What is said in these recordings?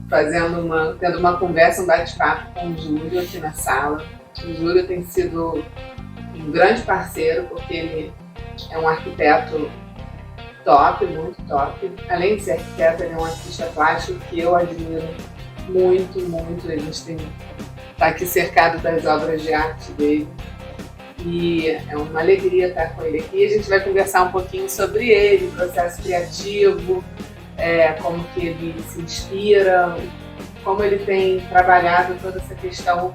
tendo uma conversa, um bate-papo com o Júlio aqui na sala. O Júlio tem sido um grande parceiro, porque ele é um arquiteto top, muito top. Além de ser arquiteto, ele é um artista plástico que eu admiro muito, muito. A gente está aqui cercado das obras de arte dele. E é uma alegria estar com ele aqui. A gente vai conversar um pouquinho sobre ele, o processo criativo, como que ele se inspira, como ele tem trabalhado toda essa questão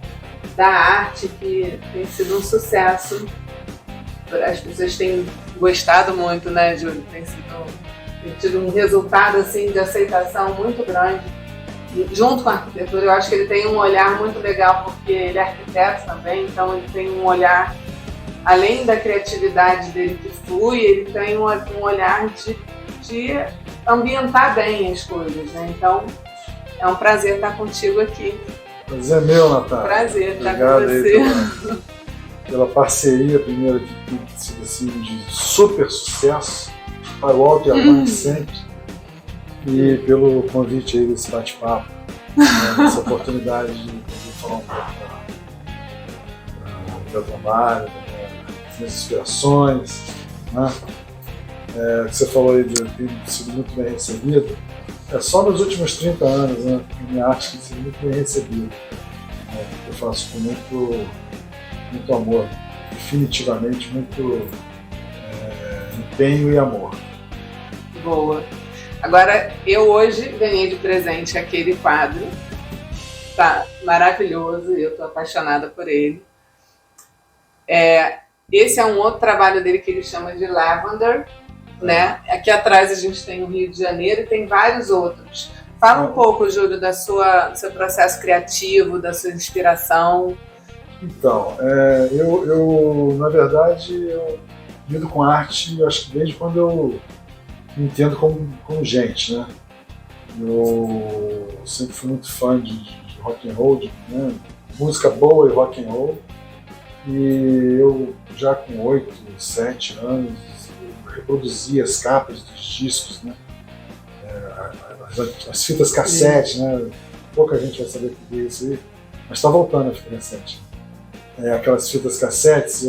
da arte, que tem sido um sucesso. As pessoas têm gostado muito, né, Júlio? Tem tido um resultado assim, de aceitação muito grande. E, junto com a arquitetura, eu acho que ele tem um olhar muito legal, porque ele é arquiteto também, então ele tem um olhar, além da criatividade dele que flui, ele tem um olhar de ambientar bem as coisas, né? Então, é um prazer estar contigo aqui. Prazer é meu, Natália. Prazer estar com você. Pela parceria, primeiro, que tem sido assim, de super sucesso, para o alto e avante sempre, e pelo convite aí desse bate-papo, né, essa oportunidade de poder falar um pouco do meu trabalho, das minhas inspirações, né? Que você falou aí de ter sido muito bem recebido. É só nos últimos 30 anos, né, que a minha arte tem sido muito bem recebida. Eu faço com muito amor, definitivamente muito empenho e amor. Boa. Agora, eu hoje ganhei de presente aquele quadro, tá maravilhoso, eu tô apaixonada por ele. Esse é um outro trabalho dele que ele chama de Lavender, né? Aqui atrás a gente tem o Rio de Janeiro e tem vários outros. Fala um pouco, Júlio, do seu processo criativo, da sua inspiração. Então, eu na verdade, eu lido com arte, acho que desde quando eu me entendo como gente, né? Eu sempre fui muito fã de rock and roll, né? Música boa e rock and roll. E eu já com 8, 7 anos reproduzia as capas dos discos, né? As fitas cassete, né? Pouca gente vai saber o que é isso aí, mas está voltando a fita cassete. Aquelas fitas cassetes,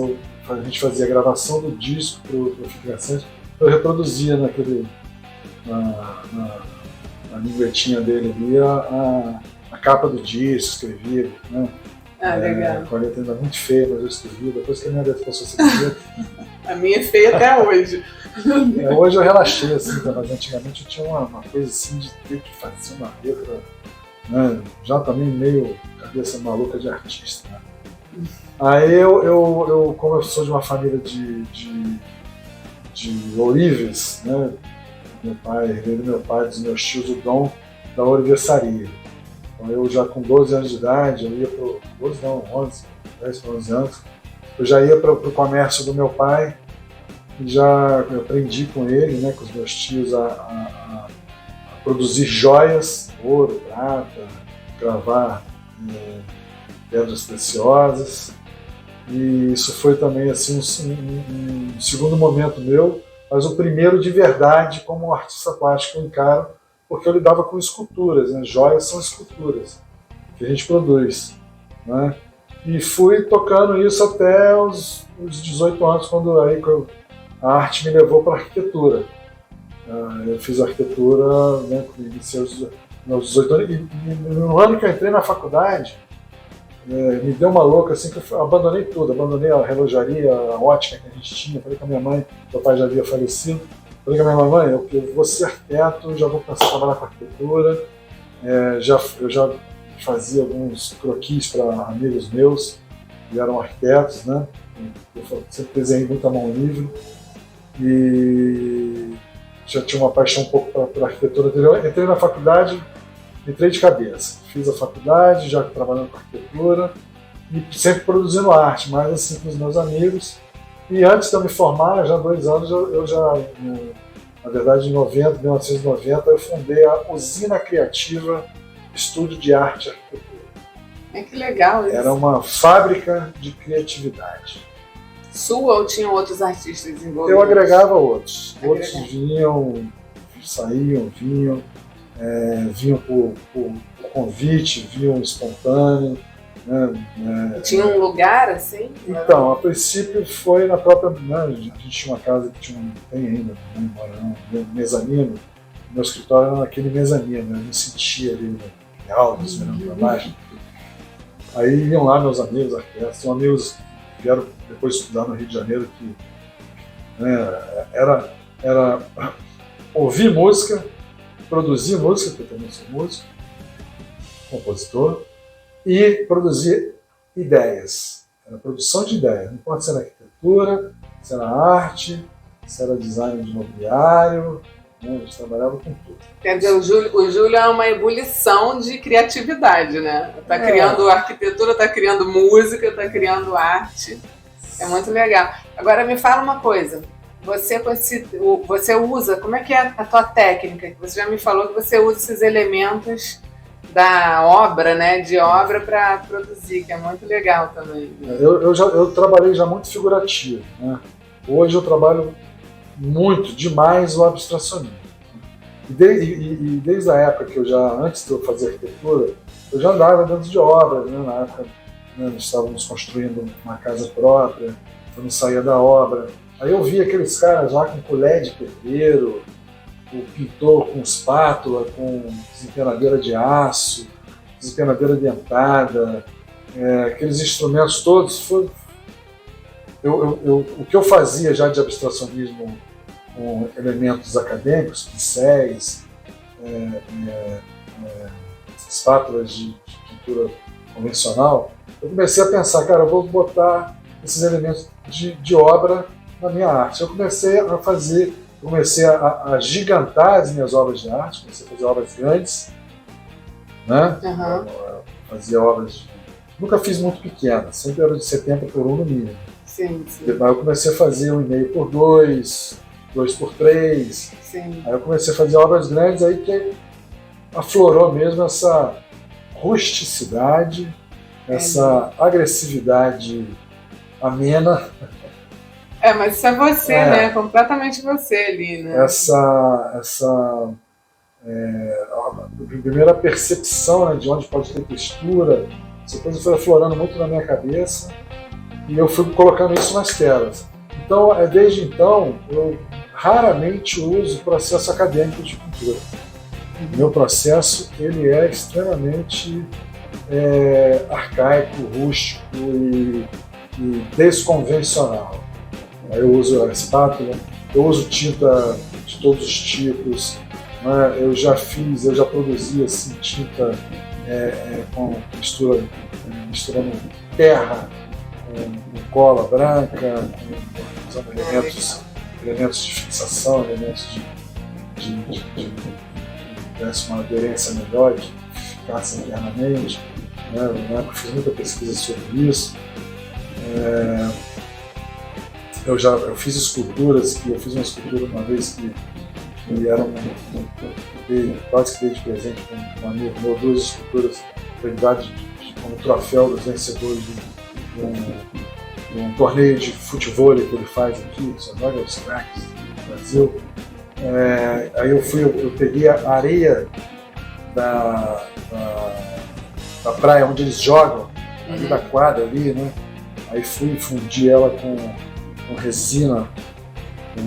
a gente fazia a gravação do disco para o fita cassete, eu reproduzia na linguetinha dele ali a capa do disco, escrevia, né? Legal. Com a letra ainda muito feia, mas eu escrevi. Depois que a minha letra passou a ser bonita. A minha é feia até hoje. Hoje eu relaxei, assim, mas antigamente eu tinha uma coisa assim de ter que fazer uma letra, né? Já também meio cabeça maluca de artista, né? Aí eu como eu sou de uma família de ourives, né? Herdei do meu pai, dos meus tios, o dom da ourivesaria. Então eu já com 12 anos de idade, eu ia pro 12 não, 11, 10 para 11 anos, eu já ia para o comércio do meu pai, e já eu aprendi com ele, né, com os meus tios, a produzir joias, ouro, prata, gravar pedras preciosas. E isso foi também assim, um segundo momento meu, mas o primeiro de verdade como artista plástico eu encaro, porque eu lidava com esculturas, né? Joias são esculturas que a gente produz, né? E fui tocando isso até os 18 anos, quando a arte me levou para a arquitetura. Eu fiz arquitetura, né, iniciei aos 18 anos, e no ano que eu entrei na faculdade, me deu uma louca, assim, que eu abandonei tudo, abandonei a relojaria, a ótica que a gente tinha, falei com a minha mãe, meu pai já havia falecido, falei com a minha mãe, eu vou ser arquiteto, já vou começar a trabalhar com arquitetura, eu já fazia alguns croquis para amigos meus, que eram arquitetos, né, eu sempre desenhei muito à mão livre, e já tinha uma paixão um pouco por arquitetura anterior. Entrei na faculdade, entrei de cabeça. Fiz a faculdade, já trabalhando com arquitetura e sempre produzindo arte, mais assim com os meus amigos. E antes de eu me formar, já há 2 anos, na verdade em 1990, eu fundei a Usina Criativa Estúdio de Arte e Arquitetura. Que legal isso. Era uma fábrica de criatividade. Sua ou tinham outros artistas envolvidos? Eu agregava outros. Outros vinham, saíam, vinham. vinham por convite, vinham espontâneo. Né? Tinha um lugar assim? Então, a princípio foi na própria. Né, a gente tinha uma casa que tem ainda, um mezanino. Meu escritório era naquele mezanino, eu me sentia ali em altos, olhando para baixo. Aí iam lá meus amigos arquitetos, são amigos que vieram depois estudar no Rio de Janeiro, que era ouvir música, produzir música, porque eu também sou músico, compositor, e produzir ideias. Era produção de ideias, não pode ser na arquitetura, se era arte, se era design de mobiliário, né? A gente trabalhava com tudo. Quer dizer, o Júlio é uma ebulição de criatividade, né? Está criando arquitetura, está criando música, está criando arte. É muito legal. Agora me fala uma coisa. Você usa, como é que é a tua técnica? Você já me falou que você usa esses elementos da obra, né? De obra para produzir, que é muito legal também. Eu trabalhei já muito figurativo, né? Hoje eu trabalho muito, demais o abstracionismo. E desde a época que antes de eu fazer arquitetura, eu já andava dentro de obras, né? Na época, né, nós estávamos construindo uma casa própria, eu não saía da obra. Aí eu via aqueles caras lá com colher de pedreiro, o pintor com espátula, com desempenadeira de aço, desempenadeira dentada, aqueles instrumentos todos. O que eu fazia já de abstracionismo com elementos acadêmicos, pincéis, espátulas de pintura convencional, eu comecei a pensar, cara, eu vou botar esses elementos de obra na minha arte. Eu comecei a gigantar as minhas obras de arte, comecei a fazer obras grandes, né? Uhum. Fazia obras, nunca fiz muito pequenas, sempre era de 70 por 1 no mínimo. Sim. Aí eu comecei a fazer 1,5 por 2, 2 por 3. Sim. Aí eu comecei a fazer obras grandes, aí que aflorou mesmo essa rusticidade, essa agressividade amena. Mas isso é você, né? Completamente você ali, né? A primeira percepção, né, de onde pode ter textura, essa coisa foi aflorando muito na minha cabeça e eu fui colocando isso nas telas. Então, desde então, eu raramente uso o processo acadêmico de pintura. O meu processo ele é extremamente arcaico, rústico e desconvencional. Eu uso a espátula, eu uso tinta de todos os tipos, né? Eu já produzi assim, tinta com misturando terra com cola branca, usando elementos de fixação, elementos de desse uma aderência melhor, que ficasse internamente. Né? Eu fiz muita pesquisa sobre isso. Eu fiz esculturas, eu fiz uma escultura uma vez que era quase que dei de presente com um amigo meu, 2 esculturas como troféu dos vencedores de um torneio de futebol que ele faz aqui, são vários craques no Brasil. Aí eu peguei a areia da praia onde eles jogam, ali da quadra ali, né? Aí fundir ela com resina, com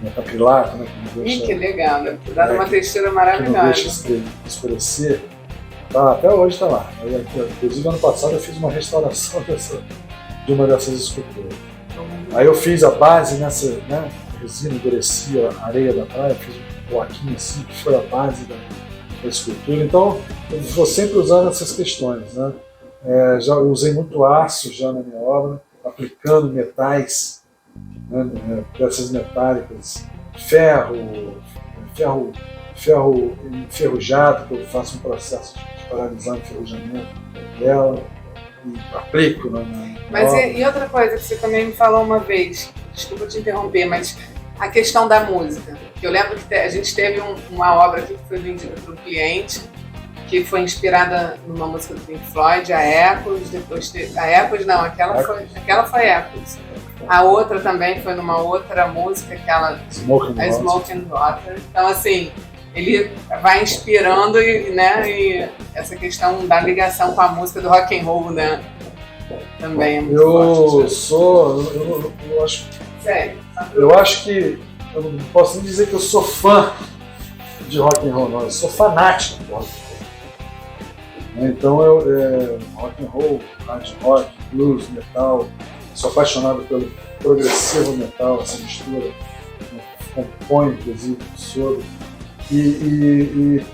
metacrilato, né? Que legal, né? Dá uma textura maravilhosa. Que não deixa escurecer. Até hoje está lá. Inclusive, ano passado eu fiz uma restauração de uma dessas esculturas. Aí eu fiz a base nessa, né? Resina, endurecia a areia da praia, fiz um bloquinho assim, que foi a base da escultura. Então, eu vou sempre usando essas questões, né? Já usei muito aço já na minha obra, aplicando metais, né, peças metálicas, ferro enferrujado, que eu faço um processo de paralisar o enferrujamento dela e aplico na Mas obra. E outra coisa que você também me falou uma vez, desculpa te interromper, mas a questão da música. Eu lembro que a gente teve uma obra aqui que foi vendida para um cliente, que foi inspirada numa música do Pink Floyd, a Echoes, depois teve... A Echoes não, aquela foi Echoes. A outra também foi numa outra música, aquela... Smoking Water. Então, assim, ele vai inspirando né, e essa questão da ligação com a música do rock and roll, né? Também é muito forte. Eu acho. Sério? Eu acho que eu não posso nem dizer que eu sou fã de rock and roll, não. Eu sou fanático de rock and roll. Então rock and roll, hard rock, blues, metal. Sou apaixonado pelo progressivo metal, essa mistura. Compõe, inclusive, sobre. E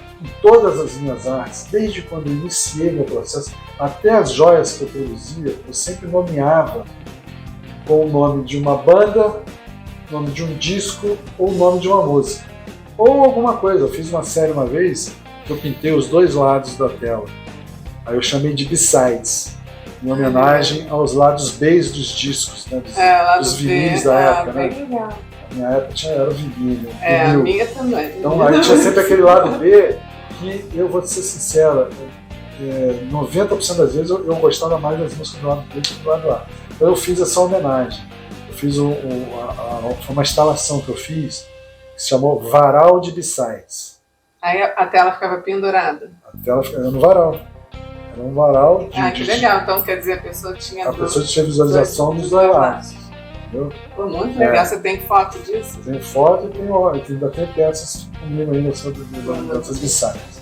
todas as minhas artes, desde quando eu iniciei meu processo, até as joias que eu produzia, eu sempre nomeava com o nome de uma banda, nome de um disco ou o nome de uma música. Ou alguma coisa. Eu fiz uma série uma vez que eu pintei os dois lados da tela. Aí eu chamei de B-Sides, em homenagem aos lados Bs dos discos, né, dos vinis da época. Né? Legal. Na minha época era o vinil. A minha também. Então aí tinha sempre aquele lado B que, eu vou te ser sincero, 90% das vezes eu gostava mais das músicas do lado B do que do lado A. Então eu fiz essa homenagem. Eu fiz foi uma instalação que eu fiz que se chamou Varal de B-Sides. Aí a tela ficava pendurada? A tela era no varal. Era um varal de... que legal. Então quer dizer, a pessoa tinha visualização dos dois lados. Entendeu? Pô, muito legal. Você tem foto disso? Tenho foto e ainda tem peças comigo ainda sobre essas B-Sides.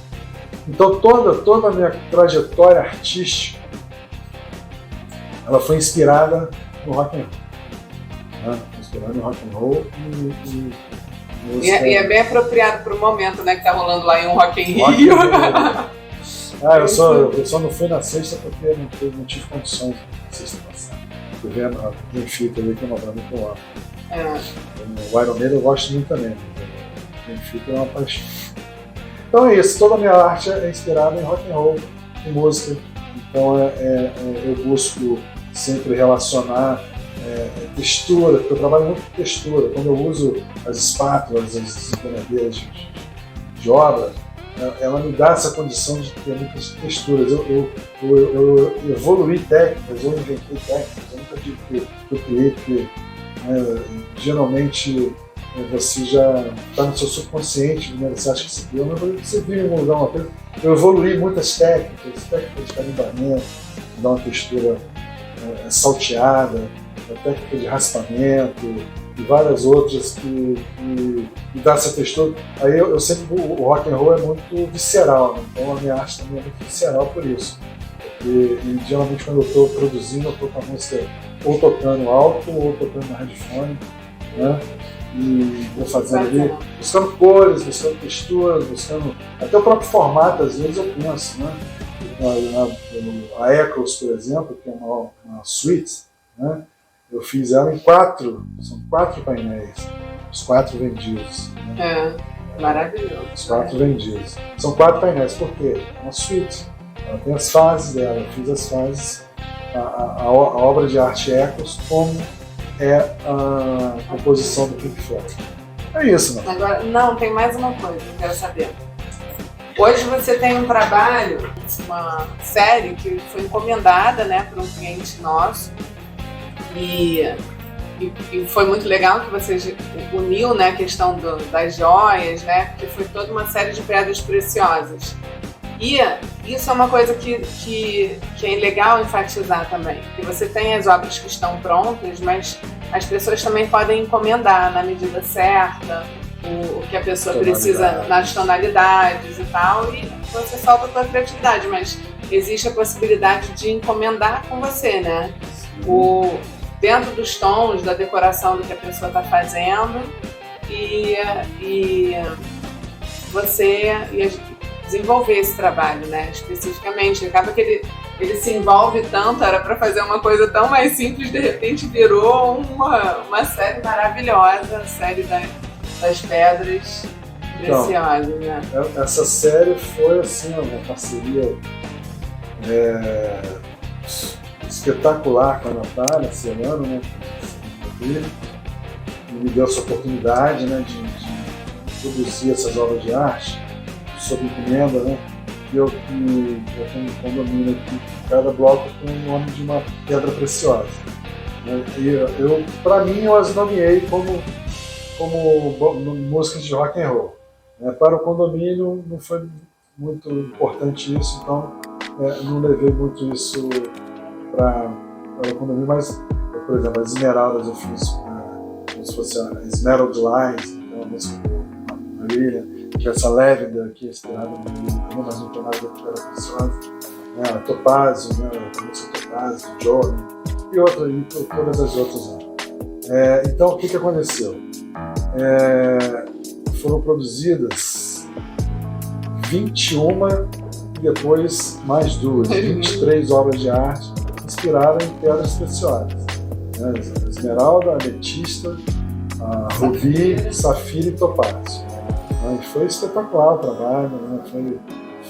Então toda a minha trajetória artística ela foi inspirada no rock and roll. Né? Inspirada no rock and roll e é bem apropriado para o momento, né, que tá rolando lá em um Rock in Rio. Eu só não fui na sexta porque não tive condições na sexta passada. Tô vendo a Benfica ali, que é uma banda que eu amo. O Iron Maiden eu gosto muito também, mas Benfica é uma paixão. Então é isso, toda a minha arte é inspirada em rock and roll, em música. Então eu busco sempre relacionar textura, porque eu trabalho muito com textura. Quando eu uso as espátulas, as empenadeiras de obra, ela me dá essa condição de ter muitas texturas. Eu evoluí técnicas, eu inventei técnicas, eu nunca digo que eu criei, porque geralmente você já está no seu subconsciente, né? Você acha que você viu, mas você viu em algum lugar uma coisa. Eu evoluí muitas técnicas de carimbamento, que dá uma textura salteada, técnica de raspamento e várias outras que dá essa textura. Aí eu sempre, o rock and roll é muito visceral, né? Então a minha arte também é muito visceral por isso. E geralmente quando eu estou produzindo, eu estou com a música ou tocando alto ou tocando na headphone, né? E vou fazendo ali, buscando cores, buscando texturas, buscando até o próprio formato, às vezes eu penso, né? A Echoes, por exemplo, que é uma suite, né? Eu fiz ela em são 4 painéis, os 4 vendidos. Né? Maravilhoso. Os 4 vendidos. São 4 painéis, por quê? É uma suite. Ela tem as fases dela, eu fiz as fases, a obra de arte Echoes, como é a composição do Pink Floyd. É isso, né? Agora, não, tem mais uma coisa que eu quero saber. Hoje você tem um trabalho, uma série que foi encomendada, né, por um cliente nosso e foi muito legal que você uniu, né, a questão das joias, né, porque foi toda uma série de pedras preciosas. E isso é uma coisa que é legal enfatizar também, que você tem as obras que estão prontas, mas as pessoas também podem encomendar na medida certa, o que a pessoa precisa nas tonalidades e tal, e você solta a sua criatividade, mas existe a possibilidade de encomendar com você, né? Dentro dos tons, da decoração do que a pessoa está fazendo e você desenvolver esse trabalho, né? Especificamente. Acaba que ele se envolve tanto, era para fazer uma coisa tão mais simples, de repente virou uma série maravilhosa, a série das pedras preciosas, né? Essa série foi assim, uma parceria espetacular com a Natália Serrano, né? E me deu essa oportunidade, né, de produzir essas obras de arte sob encomenda, né? E eu tenho um condomínio aqui, cada bloco tem o nome de uma pedra preciosa. Né? E para mim, eu as nomeei como músicas de rock and roll. Para o condomínio não foi muito importante isso, então não levei muito isso para o condomínio, mas, por exemplo, as esmeraldas eu fiz como se fosse a Emerald Lines, então a música do Marília, que essa Lavender aqui, inspirada no Marília, mas não tem nada a ver com ela preciosa, a Topázio, a música Topázio, Jordan, e todas as outras. Então, o que aconteceu? Foram produzidas 21 e depois mais 2, 23 obras de arte inspiradas em pedras preciosas. A esmeralda, a ametista, a rubi, safira e topázio. E foi espetacular o trabalho,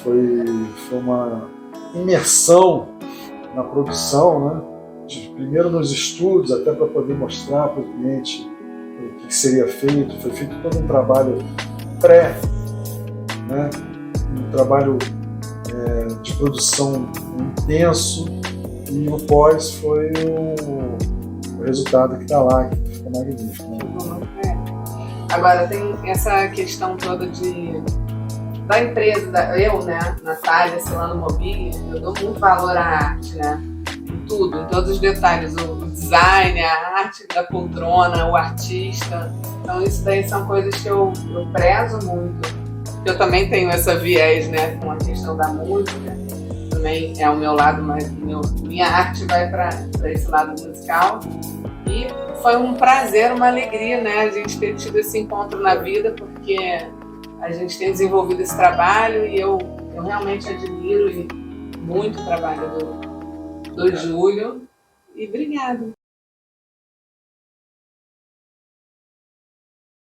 foi uma imersão na produção, primeiro nos estudos, até para poder mostrar para o cliente o que seria feito. Foi feito todo um trabalho um trabalho de produção intenso, e o pós foi o resultado que está lá, que ficou magnífico. Agora tem essa questão toda da empresa, Natália Celano Mobília, eu dou muito valor à arte, em tudo, em todos os detalhes, o design, a arte da poltrona, o artista. Então isso daí são coisas que eu prezo muito. Eu também tenho essa viés, com a questão da música, também é o meu lado, mas minha arte vai para esse lado musical. E foi um prazer, uma alegria, a gente ter tido esse encontro na vida, porque a gente tem desenvolvido esse trabalho e eu realmente admiro muito o trabalho do Júlio. E obrigada.